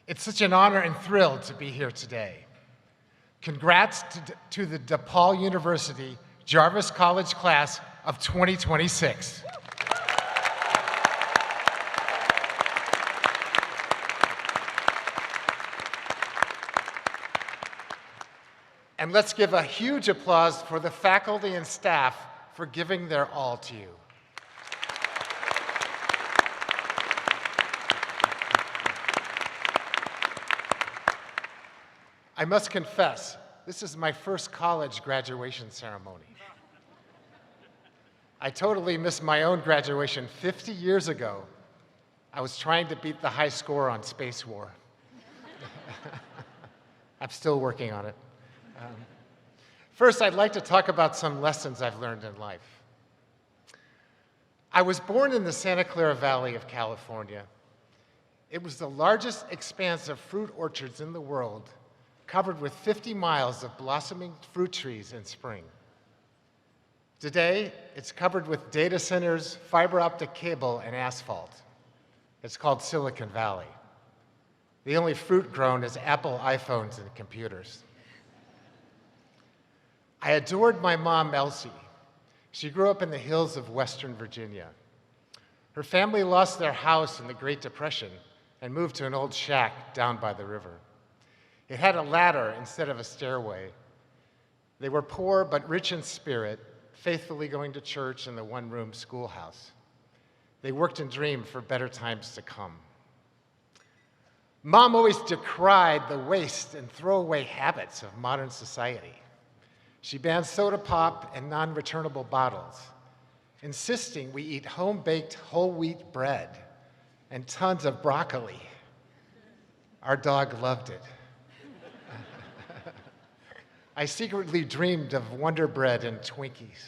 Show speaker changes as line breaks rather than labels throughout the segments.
It's such an honor and thrill to be here today. Congrats to the DePaul University Jarvis College class of 2026. And let's give a huge applause for the faculty and staff for giving their all to you. I must confess, this is my first college graduation ceremony. I totally missed my own graduation 50 years ago. I was trying to beat the high score on Space War. I'm still working on it. First, I'd like to talk about some lessons I've learned in life. I was born in the Santa Clara Valley of California. It was the largest expanse of fruit orchards in the world, covered with 50 miles of blossoming fruit trees in spring. Today, it's covered with data centers, fiber optic cable, and asphalt. It's called Silicon Valley. The only fruit grown is Apple iPhones and computers. I adored my mom, Elsie. She grew up in the hills of Western Virginia. Her family lost their house in the Great Depression and moved to an old shack down by the river. It had a ladder instead of a stairway. They were poor but rich in spirit, faithfully going to church in the one-room schoolhouse. They worked and dreamed for better times to come. Mom always decried the waste and throwaway habits of modern society. She banned soda pop and non-returnable bottles, insisting we eat home-baked whole wheat bread and tons of broccoli. Our dog loved it. I secretly dreamed of Wonder Bread and Twinkies.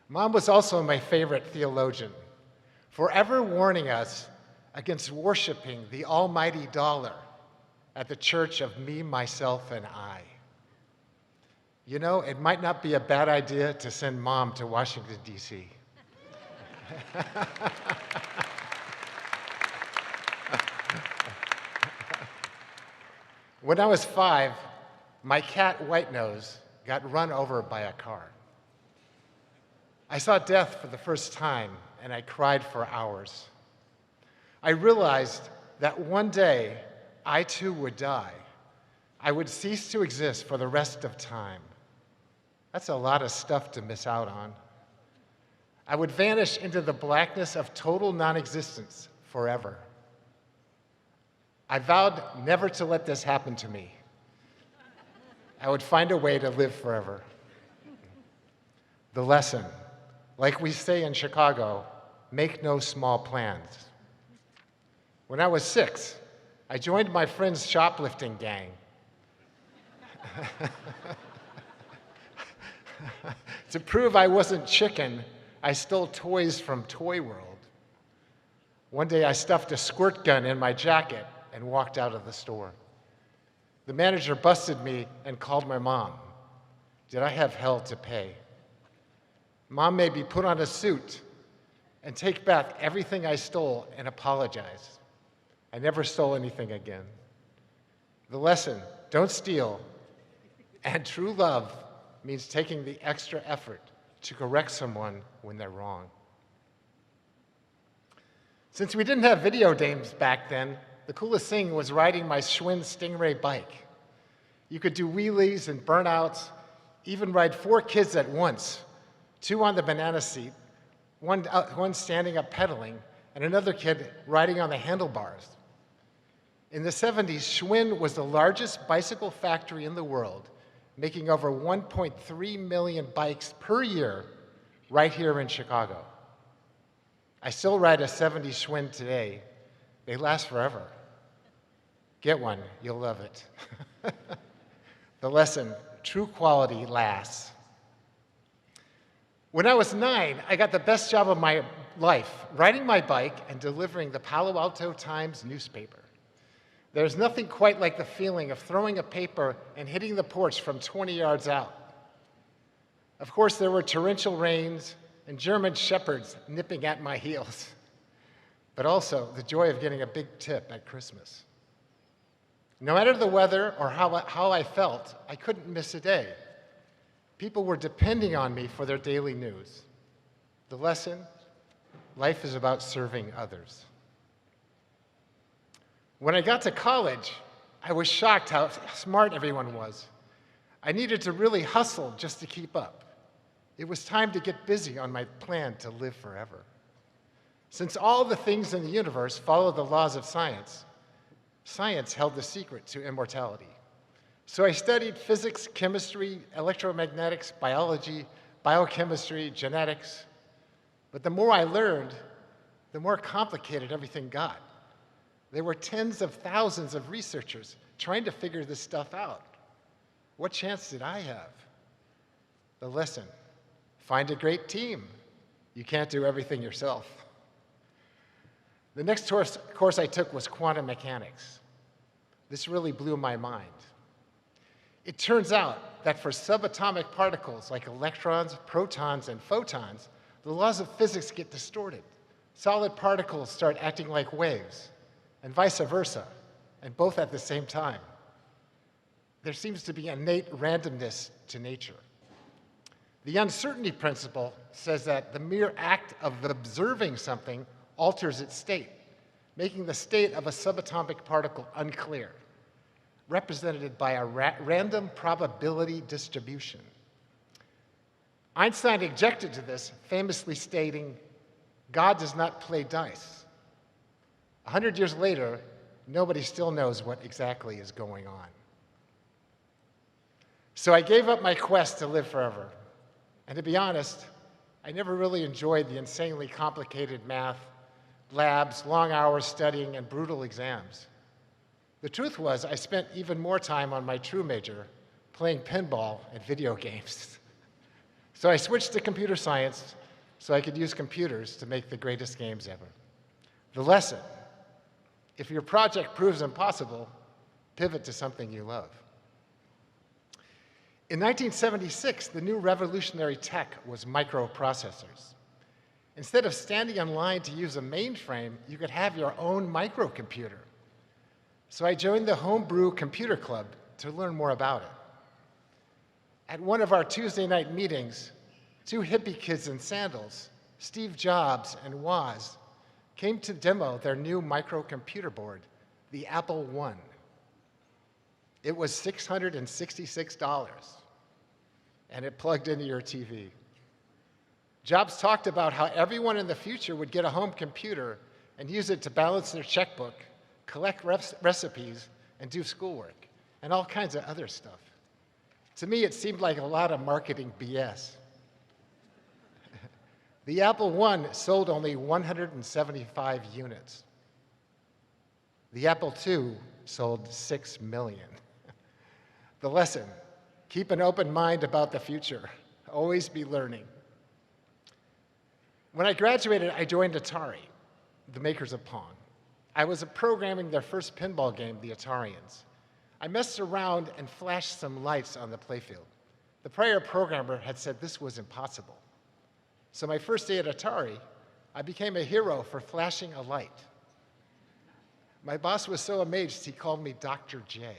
Mom was also my favorite theologian, forever warning us against worshiping the almighty dollar at the church of me, myself, and I. You know, it might not be a bad idea to send Mom to Washington, D.C. When I was 5, my cat, White Nose, got run over by a car. I saw death for the first time, and I cried for hours. I realized that one day, I too would die. I would cease to exist for the rest of time. That's a lot of stuff to miss out on. I would vanish into the blackness of total non-existence forever. I vowed never to let this happen to me. I would find a way to live forever. The lesson, like we say in Chicago, make no small plans. When I was 6, I joined my friend's shoplifting gang. To prove I wasn't chicken, I stole toys from Toy World. One day I stuffed a squirt gun in my jacket and walked out of the store. The manager busted me and called my mom. Did I have hell to pay? Mom made me put on a suit and take back everything I stole and apologize. I never stole anything again. The lesson, don't steal, and true love means taking the extra effort to correct someone when they're wrong. Since we didn't have video games back then, the coolest thing was riding my Schwinn Stingray bike. You could do wheelies and burnouts, even ride 4 kids at once, 2 on the banana seat, one standing up pedaling, and another kid riding on the handlebars. In the 70s, Schwinn was the largest bicycle factory in the world, making over 1.3 million bikes per year right here in Chicago. I still ride a 70 Schwinn today. They last forever. Get one, you'll love it. The lesson, true quality lasts. When I was 9, I got the best job of my life, riding my bike and delivering the Palo Alto Times newspaper. There's nothing quite like the feeling of throwing a paper and hitting the porch from 20 yards out. Of course, there were torrential rains and German shepherds nipping at my heels. but also the joy of getting a big tip at Christmas. No matter the weather or how I felt, I couldn't miss a day. People were depending on me for their daily news. The lesson: life is about serving others. When I got to college, I was shocked how smart everyone was. I needed to really hustle just to keep up. It was time to get busy on my plan to live forever. Since all the things in the universe follow the laws of science, science held the secret to immortality. So I studied physics, chemistry, electromagnetics, biology, biochemistry, genetics. But the more I learned, the more complicated everything got. There were tens of thousands of researchers trying to figure this stuff out. What chance did I have? The lesson: find a great team. You can't do everything yourself. The next course I took was quantum mechanics. This really blew my mind. It turns out that for subatomic particles like electrons, protons, and photons, the laws of physics get distorted. Solid particles start acting like waves, and vice versa, and both at the same time. There seems to be innate randomness to nature. The uncertainty principle says that the mere act of observing something alters its state, making the state of a subatomic particle unclear, represented by a random probability distribution. Einstein objected to this, famously stating, "God does not play dice." 100 years later, nobody still knows what exactly is going on. So I gave up my quest to live forever. And to be honest, I never really enjoyed the insanely complicated math, labs, long hours studying, and brutal exams. The truth was, I spent even more time on my true major, playing pinball and video games. So I switched to computer science so I could use computers to make the greatest games ever. The lesson: if your project proves impossible, pivot to something you love. In 1976, the new revolutionary tech was microprocessors. Instead of standing in line to use a mainframe, you could have your own microcomputer. So I joined the Homebrew Computer Club to learn more about it. At one of our Tuesday night meetings, two hippie kids in sandals, Steve Jobs and Woz, came to demo their new microcomputer board, the Apple I. It was $666, and it plugged into your TV. Jobs talked about how everyone in the future would get a home computer and use it to balance their checkbook, collect recipes, and do schoolwork, and all kinds of other stuff. To me, it seemed like a lot of marketing BS. The Apple I sold only 175 units. The Apple II sold 6 million. The lesson: keep an open mind about the future. Always be learning. When I graduated, I joined Atari, the makers of Pong. I was programming their first pinball game, the Atarians. I messed around and flashed some lights on the playfield. The prior programmer had said this was impossible. So my first day at Atari, I became a hero for flashing a light. My boss was so amazed, he called me Dr. J.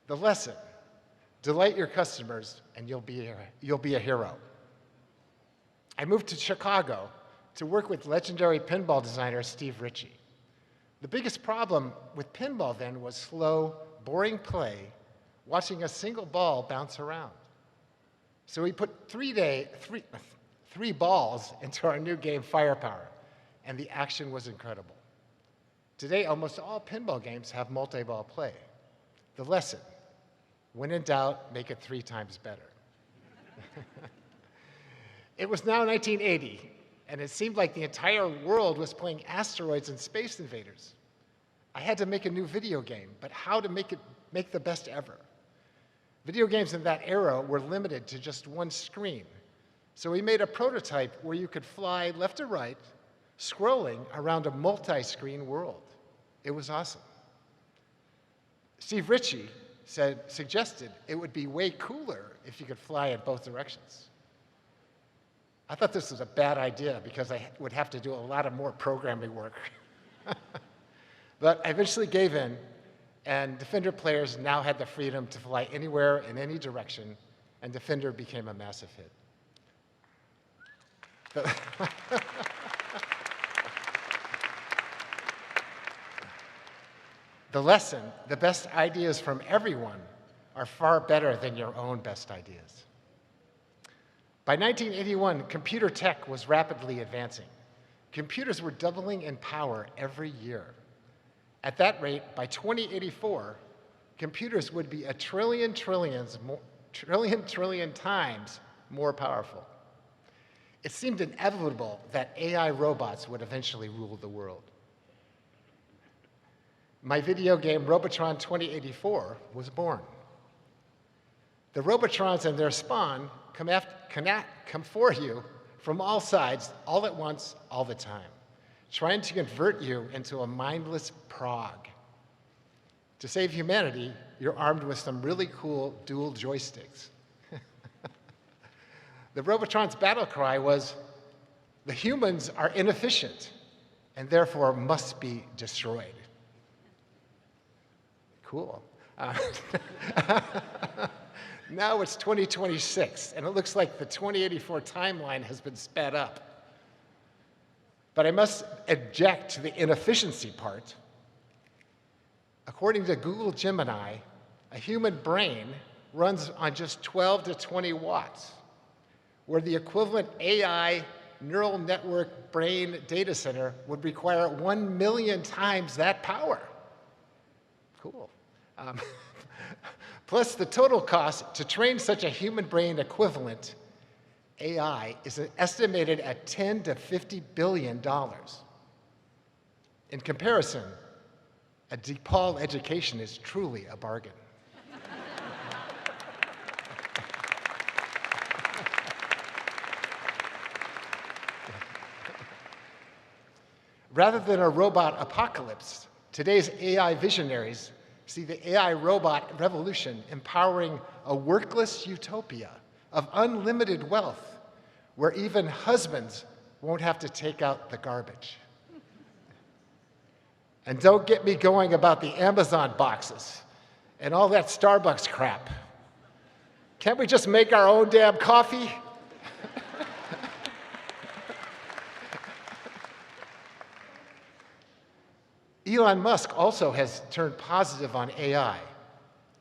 The lesson: delight your customers and you'll be a hero. I moved to Chicago to work with legendary pinball designer Steve Ritchie. The biggest problem with pinball then was slow, boring play, watching a single ball bounce around. So we put three balls into our new game, Firepower, and the action was incredible. Today, almost all pinball games have multi-ball play. The lesson: when in doubt, make it 3 times better. It was now 1980, and it seemed like the entire world was playing Asteroids and Space Invaders. I had to make a new video game, but how to make the best ever? Video games in that era were limited to just one screen. So we made a prototype where you could fly left to right, scrolling around a multi-screen world. It was awesome. Steve Ritchie suggested it would be way cooler if you could fly in both directions. I thought this was a bad idea because I would have to do a lot of more programming work. But I eventually gave in, and Defender players now had the freedom to fly anywhere in any direction, and Defender became a massive hit. The lesson, the best ideas from everyone are far better than your own best ideas. By 1981, computer tech was rapidly advancing. Computers were doubling in power every year. At that rate, by 2084, computers would be a trillion times more powerful. It seemed inevitable that AI robots would eventually rule the world. My video game Robotron 2084 was born. The Robotrons and their spawn come for you from all sides, all at once, all the time, trying to convert you into a mindless prog. To save humanity, you're armed with some really cool dual joysticks. The Robotron's battle cry was, "The humans are inefficient and therefore must be destroyed." Cool. Now it's 2026, and it looks like the 2084 timeline has been sped up. But I must object to the inefficiency part. According to Google Gemini, a human brain runs on just 12 to 20 watts, where the equivalent AI neural network brain data center would require 1 million times that power. Cool. Plus, the total cost to train such a human brain equivalent AI is estimated at $10 to $50 billion. In comparison, a DePaul education is truly a bargain. Rather than a robot apocalypse, today's AI visionaries see the AI robot revolution empowering a workless utopia of unlimited wealth, where even husbands won't have to take out the garbage. And don't get me going about the Amazon boxes and all that Starbucks crap. Can't we just make our own damn coffee? Elon Musk also has turned positive on AI,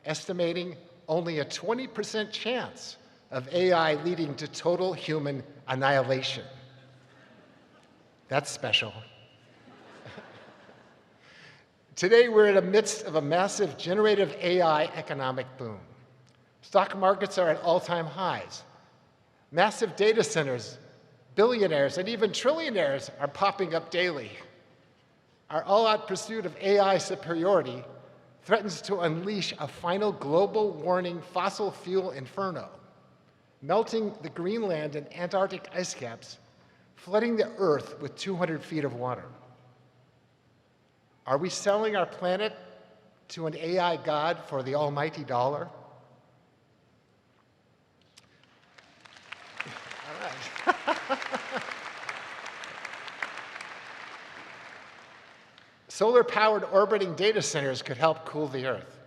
estimating only a 20% chance of AI leading to total human annihilation. That's special. Today, we're in the midst of a massive generative AI economic boom. Stock markets are at all-time highs. Massive data centers, billionaires, and even trillionaires are popping up daily. Our all-out pursuit of AI superiority threatens to unleash a final global warming fossil fuel inferno, melting the Greenland and Antarctic ice caps, flooding the Earth with 200 feet of water. Are we selling our planet to an AI god for the almighty dollar? All right. Solar-powered orbiting data centers could help cool the Earth,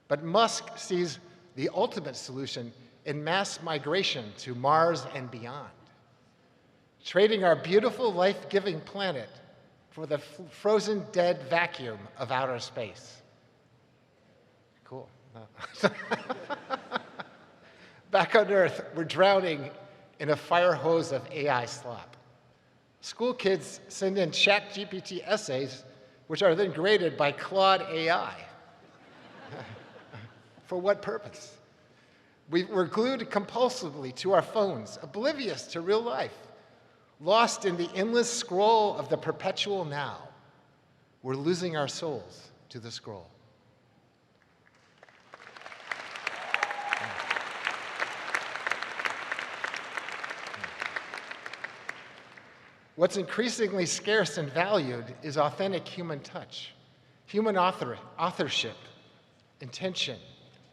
but Musk sees the ultimate solution in mass migration to Mars and beyond, trading our beautiful, life-giving planet for the frozen dead vacuum of outer space. Cool. Back on Earth, we're drowning in a fire hose of AI slop. School kids send in ChatGPT essays, which are then graded by Claude AI. For what purpose? We're glued compulsively to our phones, oblivious to real life, lost in the endless scroll of the perpetual now. We're losing our souls to the scroll. What's increasingly scarce and valued is authentic human touch, human authorship, intention,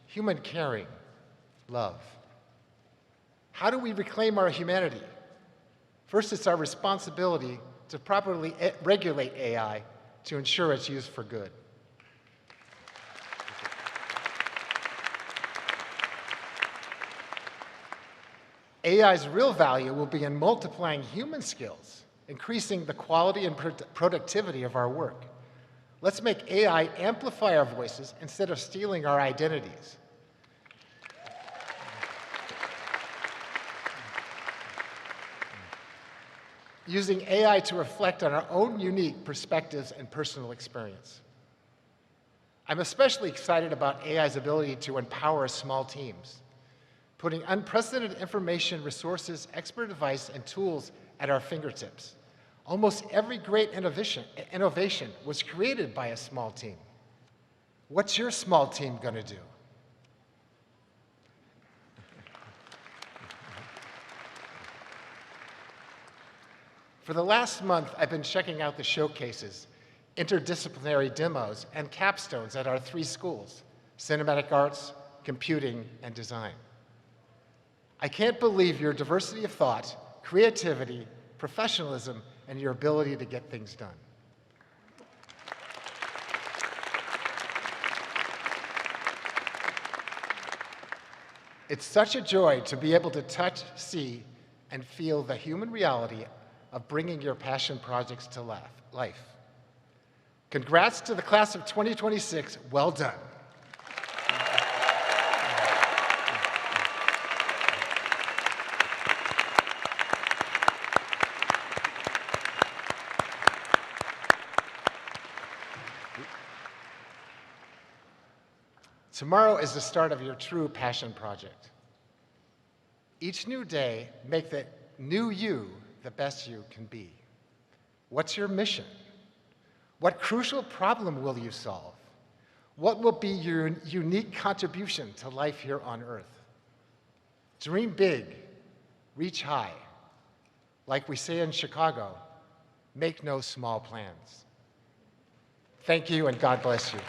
human caring, love. How do we reclaim our humanity? First, it's our responsibility to properly regulate AI to ensure it's used for good. AI's real value will be in multiplying human skills, increasing the quality and productivity of our work. Let's make AI amplify our voices instead of stealing our identities. Using AI to reflect on our own unique perspectives and personal experience. I'm especially excited about AI's ability to empower small teams, putting unprecedented information, resources, expert advice, and tools at our fingertips. Almost every great innovation was created by a small team. What's your small team going to do? For the last month, I've been checking out the showcases, interdisciplinary demos, and capstones at our 3 schools, cinematic arts, computing, and design. I can't believe your diversity of thought, creativity, professionalism, and your ability to get things done. It's such a joy to be able to touch, see, and feel the human reality of bringing your passion projects to life. Congrats to the class of 2026. Well done. Tomorrow is the start of your true passion project. Each new day, make the new you the best you can be. What's your mission? What crucial problem will you solve? What will be your unique contribution to life here on Earth? Dream big, reach high. Like we say in Chicago, make no small plans. Thank you, and God bless you.